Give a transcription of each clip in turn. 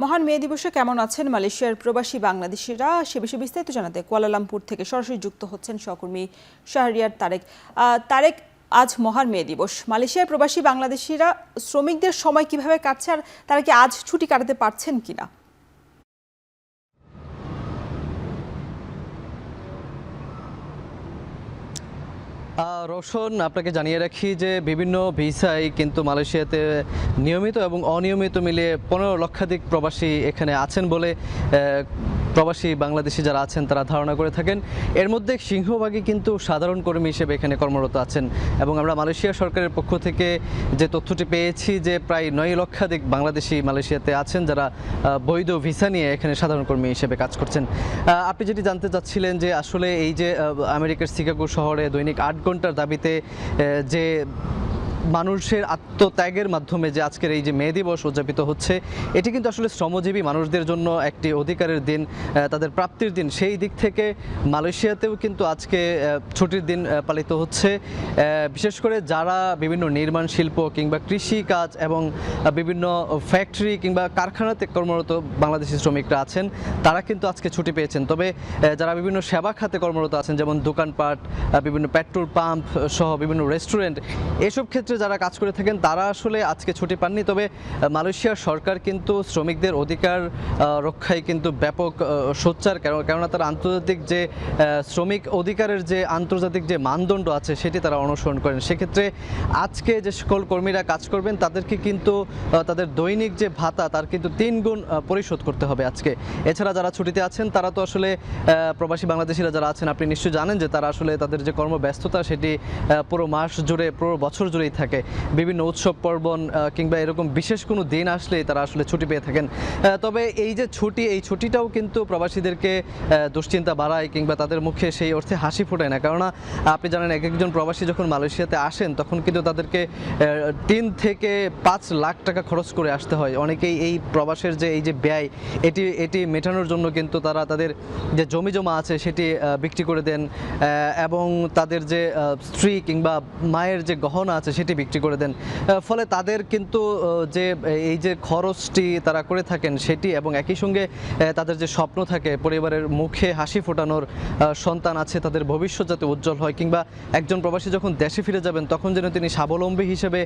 মহান মে দিবসে কেমন আছেন মালয়েশিয়ার প্রবাসী বাংলাদেশিরা সে বিষয়ে বিস্তারিত জানাতে কুয়ালালামপুর থেকে সরাসরি যুক্ত হচ্ছেন সহকর্মী শাহরিয়ার তারেক। তারেক, আজ মহান মে দিবস, মালয়েশিয়ার প্রবাসী বাংলাদেশিরা শ্রমিকদের সময় কিভাবে কাটছে আর তারা কি আজ ছুটি কাটাতে পারছেন কিনা? রোশন, আপনাকে জানিয়ে রাখি যে বিভিন্ন ভিসায় কিন্তু মালয়েশিয়াতে নিয়মিত এবং অনিয়মিত মিলিয়ে 15 লক্ষাধিক প্রবাসী এখানে আছেন বলে প্রবাসী বাংলাদেশি যারা আছেন তারা ধারণা করে থাকেন। এর মধ্যে সিংহভাগই কিন্তু সাধারণ কর্মী হিসেবে এখানে কর্মরত আছেন এবং আমরা মালয়েশিয়া সরকারের পক্ষ থেকে যে তথ্যটি পেয়েছি যে প্রায় 9 লক্ষাধিক বাংলাদেশি মালয়েশিয়াতে আছেন যারা বৈধ ভিসা নিয়ে এখানে সাধারণ কর্মী হিসেবে কাজ করছেন। আপনি যেটি জানতে চাচ্ছিলেন যে আসলে এই যে আমেরিকার শিকাগো শহরে দৈনিক 8 ঘন্টার দাবিতে যে মানুষের আত্মত্যাগের মাধ্যমে যে আজকের এই যে মে দিবস উদযাপিত হচ্ছে, এটি কিন্তু আসলে শ্রমজীবী মানুষদের জন্য একটি অধিকারের দিন, তাদের প্রাপ্তির দিন। সেই দিক থেকে মালয়েশিয়াতেও কিন্তু আজকে ছুটির দিন পালিত হচ্ছে। বিশেষ করে যারা বিভিন্ন নির্মাণ শিল্প কিংবা কৃষি কাজ এবং বিভিন্ন ফ্যাক্টরি কিংবা কারখানাতে কর্মরত বাংলাদেশি শ্রমিকরা আছেন তারা কিন্তু আজকে ছুটি পেয়েছেন। তবে যারা বিভিন্ন সেবা খাতে কর্মরত আছেন, যেমন দোকানপাট, বিভিন্ন পেট্রোল পাম্প সহ বিভিন্ন রেস্টুরেন্ট, এসব ক্ষেত্রে যারা কাজ করে থাকেন তারা আসলে আজকে ছুটি পাননি। তবে মালয়েশিয়ার সরকার কিন্তু শ্রমিকদের অধিকার রক্ষায় কিন্তু ব্যাপক সোচ্চার, কেননা তারা আন্তর্জাতিক যে শ্রমিক অধিকারের যে আন্তর্জাতিক যে মানদণ্ড আছে সেটি তারা অনুসরণ করেন। সেক্ষেত্রে আজকে যে সকল কর্মীরা কাজ করবেন তাদেরকে কিন্তু তাদের দৈনিক যে ভাতা তার কিন্তু 3 গুণ পরিশোধ করতে হবে আজকে। এছাড়া যারা ছুটিতে আছেন তারা তো আসলে প্রবাসী বাংলাদেশিরা যারা আছেন, আপনি নিশ্চয়ই জানেন যে তারা আসলে তাদের যে কর্মব্যস্ততা সেটি পুরো মাস জুড়ে, পুরো বছর জুড়েই থাকে। বিভিন্ন উৎসব পার্বণ কিংবা এরকম বিশেষ কোনো দিন আসলেই তারা আসলে ছুটি পেয়ে থাকেন। তবে এই যে ছুটি, এই ছুটিটাও কিন্তু প্রবাসীদেরকে দুশ্চিন্তা বাড়ায় কিংবা তাদের মুখে সেই অর্থে হাসি ফোটায় না। কেননা আপনি জানেন একজন প্রবাসী যখন মালয়েশিয়াতে আসেন তখন কিন্তু তাদেরকে 3 থেকে 5 লাখ টাকা খরচ করে আসতে হয়। অনেকেই এই প্রবাসের যে এই যে ব্যয় এটি মেটানোর জন্য কিন্তু তারা তাদের যে জমি জমা আছে সেটি বিক্রি করে দেন এবং তাদের যে স্ত্রী কিংবা মায়ের যে গহনা আছে সেটি বিক্রি করে দেন। ফলে তাদের কিন্তু যে এই যে খরচটি তারা করে থাকেন সেটি, এবং একই সঙ্গে তাদের যে স্বপ্ন থাকে পরিবারের মুখে হাসি ফোটানোর, সন্তান আছে তাদের ভবিষ্যৎ যাতে উজ্জ্বল হয়, কিংবা একজন প্রবাসী যখন দেশে ফিরে যাবেন তখন যেন তিনি স্বাবলম্বী হিসেবে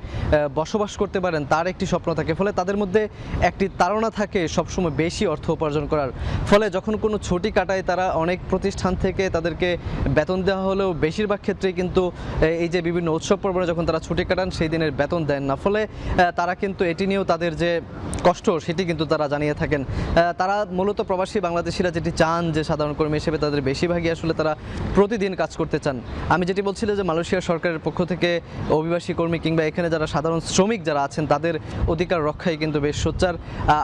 বসবাস করতে পারেন, তার একটি স্বপ্ন থাকে। ফলে তাদের মধ্যে একটি তাড়না থাকে সবসময় বেশি অর্থ উপার্জন করার। ফলে যখন কোনো ছুটি কাটায় তারা অনেক প্রতিষ্ঠান থেকে তাদেরকে বেতন দেওয়া হলেও বেশিরভাগ ক্ষেত্রেই কিন্তু এই যে বিভিন্ন উৎসব পর্বণে যখন তারা ছুটি কাটান সেই দিনের বেতন দেন না। ফলে তারা কিন্তু এটি নিয়েও তাদের যে কষ্ট সেটি কিন্তু তারা জানিয়ে থাকেন। তারা মূলত প্রবাসী বাংলাদেশিরা যেটি চান যে সাধারণ কর্মী হিসেবে তাদের বেশিরভাগই আসলে তারা প্রতিদিন কাজ করতে চান। আমি যেটি বলছিলাম যে মালয়েশিয়া সরকারের পক্ষ থেকে অভিবাসী কর্মী কিংবা এখানে যারা সাধারণ শ্রমিক যারা আছেন তাদের অধিকার রক্ষায় কিন্তু বেশ সোচ্চার।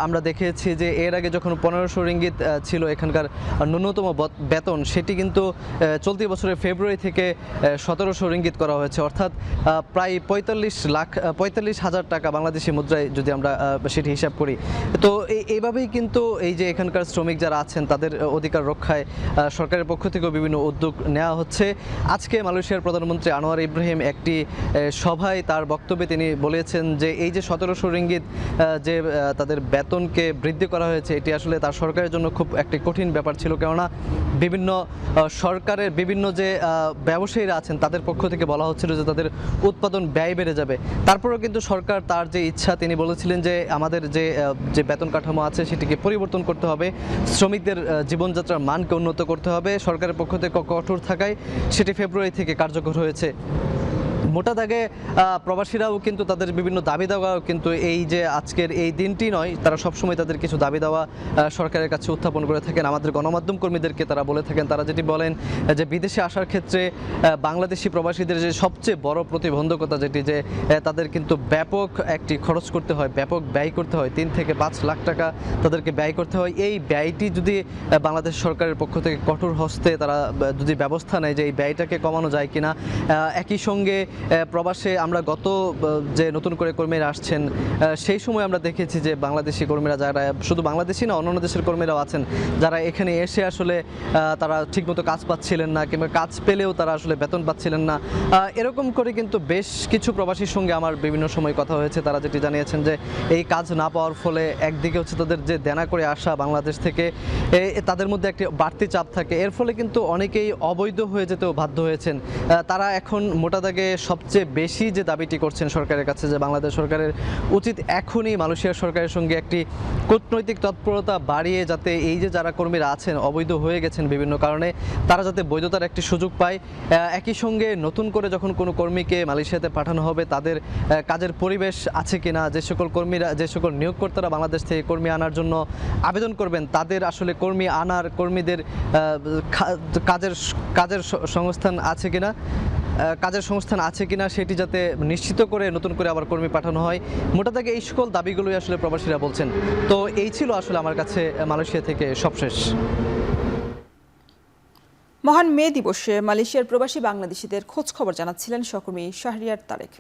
আমরা দেখেছি যে এর আগে যখন 1500 রিঙ্গিত ছিল এখানকার ন্যূনতম বেতন, সেটি কিন্তু চলতি বছরের ফেব্রুয়ারি থেকে 1700 রিঙ্গিত করা হয়েছে, অর্থাৎ প্রায় 45,000 টাকা বাংলাদেশি মুদ্রায় যদি আমরা সেটি হিসাব করি। তো এইভাবেই কিন্তু এই যে এখানকার শ্রমিক যারা আছেন তাদের অধিকার রক্ষায় সরকারের পক্ষ থেকেও বিভিন্ন উদ্যোগ নেওয়া হচ্ছে। আজকে মালয়েশিয়ার প্রধানমন্ত্রী আনোয়ার ইব্রাহিম একটি সভায় তার বক্তব্যে তিনি বলেছেন যে এই যে 1700 রিঙ্গিত যে তাদের বেতনকে বৃদ্ধি করা হয়েছে এটি আসলে তার সরকারের জন্য খুব একটি কঠিন ব্যাপার ছিল, কেননা বিভিন্ন সরকারের বিভিন্ন যে ব্যবসায়ীরা আছেন তাদের পক্ষ থেকে বলা হচ্ছিল যে তাদের উৎপাদন ব্যয় বেড়ে যাবে। তারপরেও কিন্তু সরকার তার যে ইচ্ছা তিনি বলেছিলেন যে আমাদের যে বেতন কাঠামো আছে সেটিকে পরিবর্তন করতে হবে, শ্রমিকদের জীবনযাত্রার মানকে উন্নত করতে হবে। সরকারের পক্ষ থেকে কঠোর থাকায় সেটি ফেব্রুয়ারি থেকে কার্যকর হয়েছে। মোটা দাগে প্রবাসীরাও কিন্তু তাদের বিভিন্ন দাবি দাওয়া কিন্তু এই যে আজকের এই দিনটি নয়, তারা সবসময় তাদের কিছু দাবি দাওয়া সরকারের কাছে উত্থাপন করে থাকেন। আমাদের গণমাধ্যম কর্মীদেরকে তারা বলে থাকেন, তারা যেটি বলেন যে বিদেশে আসার ক্ষেত্রে বাংলাদেশি প্রবাসীদের যে সবচেয়ে বড় প্রতিবন্ধকতা যেটি যে তাদের কিন্তু ব্যাপক একটি খরচ করতে হয়, ব্যাপক ব্যয় করতে হয়, 3 থেকে 5 লাখ টাকা তাদেরকে ব্যয় করতে হয়। এই ব্যয়টি যদি বাংলাদেশ সরকারের পক্ষ থেকে কঠোর হস্তে তারা যদি ব্যবস্থা নেয় যে এই ব্যয়টাকে কমানো যায় কিনা, একই সঙ্গে প্রবাসে আমরা গত যে নতুন করে কর্মীরা আসছেন সেই সময় আমরা দেখেছি যে বাংলাদেশি কর্মীরা যারা শুধু বাংলাদেশি না অন্যান্য দেশের কর্মীরাও আছেন যারা এখানে এসে আসলে তারা ঠিকমতো কাজ পাচ্ছিলেন না কিংবা কাজ পেলেও তারা আসলে বেতন পাচ্ছিলেন না। এরকম করে কিন্তু বেশ কিছু প্রবাসীর সঙ্গে আমার বিভিন্ন সময় কথা হয়েছে। তারা যেটি জানিয়েছেন যে এই কাজ না পাওয়ার ফলে একদিকে হচ্ছে তাদের যে দেনা করে আসা বাংলাদেশ থেকে তাদের মধ্যে একটি বাড়তি চাপ থাকে, এর ফলে কিন্তু অনেকেই অবৈধ হয়ে যেতেও বাধ্য হয়েছেন। তারা এখন মোটা দাগে সবচেয়ে বেশি যে দাবিটি করছেন সরকারের কাছে যে বাংলাদেশ সরকারের উচিত এখনই মালয়েশিয়া সরকারের সঙ্গে একটি কূটনৈতিক তৎপরতা বাড়িয়ে যাতে এই যে যারা কর্মীরা আছেন অবৈধ হয়ে গেছেন বিভিন্ন কারণে তারা যাতে বৈধতার একটি সুযোগ পায়। একই সঙ্গে নতুন করে যখন কোনো কর্মীকে মালয়েশিয়াতে পাঠানো হবে তাদের কাজের পরিবেশ আছে কিনা, যে সকল কর্মীরা যে সকল নিয়োগকর্তারা বাংলাদেশ থেকে কর্মী আনার জন্য আবেদন করবেন তাদের আসলে কর্মী আনার কর্মীদের কাজের সংস্থান আছে কিনা সেটি যাতে নিশ্চিত করে নতুন করে আবার কর্মী পাঠানো হয়। মোটা দাগে এই সকল দাবিগুলোই আসলে প্রবাসীরা বলছেন। তো এই ছিল আসলে আমার কাছে মালয়েশিয়া থেকে সবশেষ। মহান মে দিবসে মালয়েশিয়ার প্রবাসী বাংলাদেশিদের খোঁজ খবর জানাচ্ছিলেন সহকর্মী শাহরিয়ার তারেক।